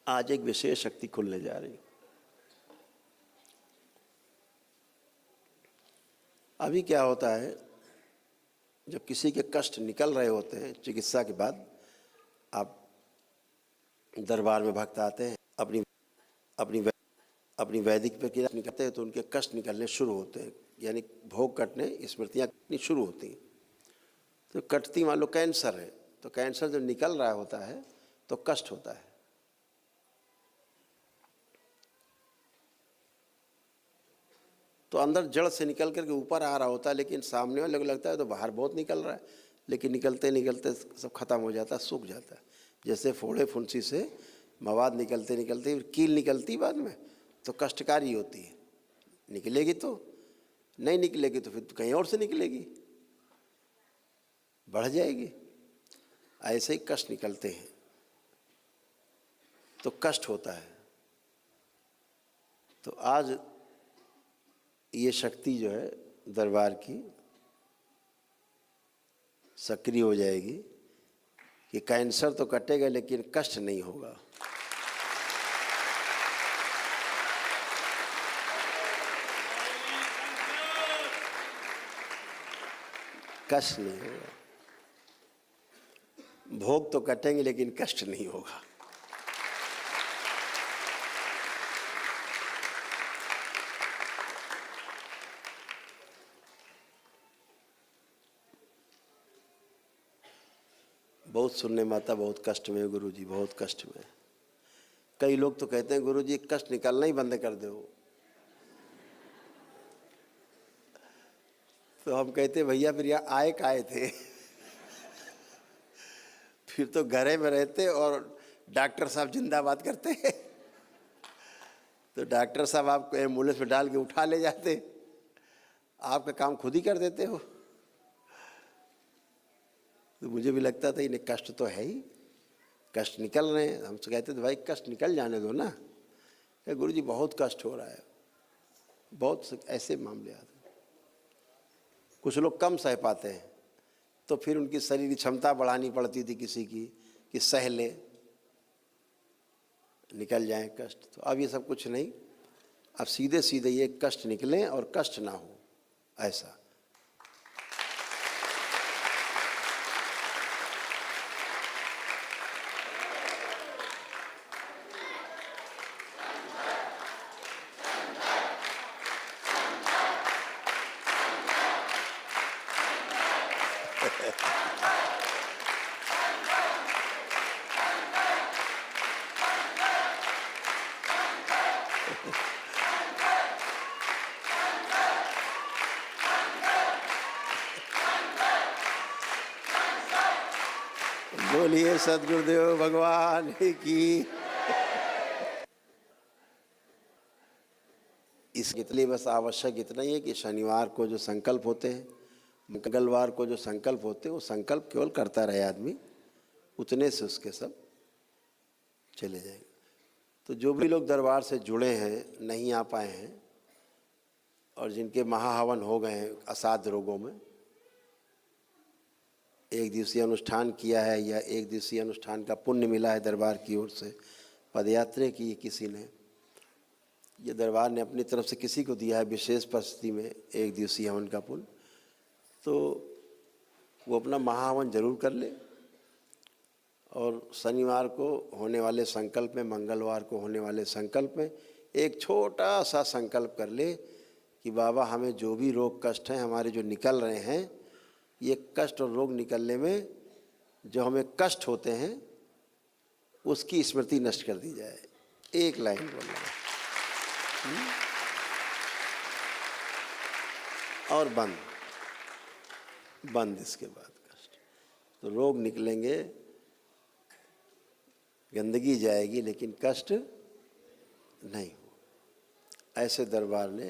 आज एक विशेष शक्ति खुलने जा रही। अभी क्या होता है, जब किसी के कष्ट निकल रहे होते हैं चिकित्सा के बाद, आप दरबार में भक्त आते हैं, अपनी अपनी अपनी वैदिक प्रक्रिया निकलते हैं तो उनके कष्ट निकलने शुरू होते हैं, यानी भोग कटने, स्मृतियाँ कटनी शुरू होती हैं। तो कटती, मान लो कैंसर है, तो कैंसर जब निकल रहा होता है तो कष्ट होता है। तो अंदर जड़ से निकल करके ऊपर आ रहा होता है, लेकिन सामने वाले को लगता है तो बाहर बहुत निकल रहा है, लेकिन निकलते निकलते सब खत्म हो जाता है, सूख जाता है। जैसे फोड़े फुंसी से मवाद निकलते निकलते कील निकलती बाद में, तो कष्टकारी होती है। निकलेगी तो नहीं, निकलेगी तो फिर तो कहीं और से निकलेगी, बढ़ जाएगी। ऐसे ही कष्ट निकलते हैं तो कष्ट होता है। तो आज ये शक्ति जो है दरबार की सक्रिय हो जाएगी कि कैंसर तो कटेगा लेकिन कष्ट नहीं होगा। कष्ट नहीं होगा। भोग तो कटेंगे लेकिन कष्ट नहीं होगा। बहुत सुनने में आता, बहुत कष्ट में गुरुजी, बहुत कष्ट में। कई लोग तो कहते हैं गुरुजी कष्ट निकलना ही बंद कर दो। तो हम कहते भैया फिर यहाँ आए काहे थे? फिर तो घरे में रहते और डॉक्टर साहब जिंदाबाद करते। तो डॉक्टर साहब आपको एम्बुलेंस में डाल के उठा ले जाते, आपका काम खुद ही कर देते हो। तो मुझे भी लगता था इन्हें कष्ट तो है ही, कष्ट निकल रहे हैं। हमसे कहते थे भाई कष्ट निकल जाने दो ना। गुरुजी बहुत कष्ट हो रहा है। बहुत ऐसे मामले आते। कुछ लोग कम सह पाते हैं, तो फिर उनकी शरीर की क्षमता बढ़ानी पड़ती थी किसी की कि सह ले, निकल जाए कष्ट। तो अब ये सब कुछ नहीं, अब सीधे सीधे ये कष्ट निकलें और कष्ट ना हो, ऐसा। बोलिए सद्गुरुदेव भगवान की। इसके लिए बस आवश्यक इतना ही है कि शनिवार को जो संकल्प होते हैं, मंगलवार को जो संकल्प होते हैं, वो संकल्प केवल करता रहे आदमी, उतने से उसके सब चले जाएंगे। तो जो भी लोग दरबार से जुड़े हैं, नहीं आ पाए हैं, और जिनके महाहवन हो गए हैं असाध्य रोगों में, एक दिवसीय अनुष्ठान किया है या एक दिवसीय अनुष्ठान का पुण्य मिला है दरबार की ओर से, पदयात्रा की किसी ने, ये दरबार ने अपनी तरफ से किसी को दिया है विशेष परिस्थिति में एक दिवसीय हवन का पुण्य, तो वो अपना महाहवन जरूर कर ले। और शनिवार को होने वाले संकल्प में, मंगलवार को होने वाले संकल्प में एक छोटा सा संकल्प कर ले कि बाबा हमें जो भी रोग कष्ट हैं हमारे जो निकल रहे हैं, ये कष्ट और रोग निकलने में जो हमें कष्ट होते हैं उसकी स्मृति नष्ट कर दी जाए। एक लाइन बोलना और बंद इसके बाद कष्ट। तो रोग निकलेंगे, गंदगी जाएगी, लेकिन कष्ट नहीं हो। ऐसे दरबार ने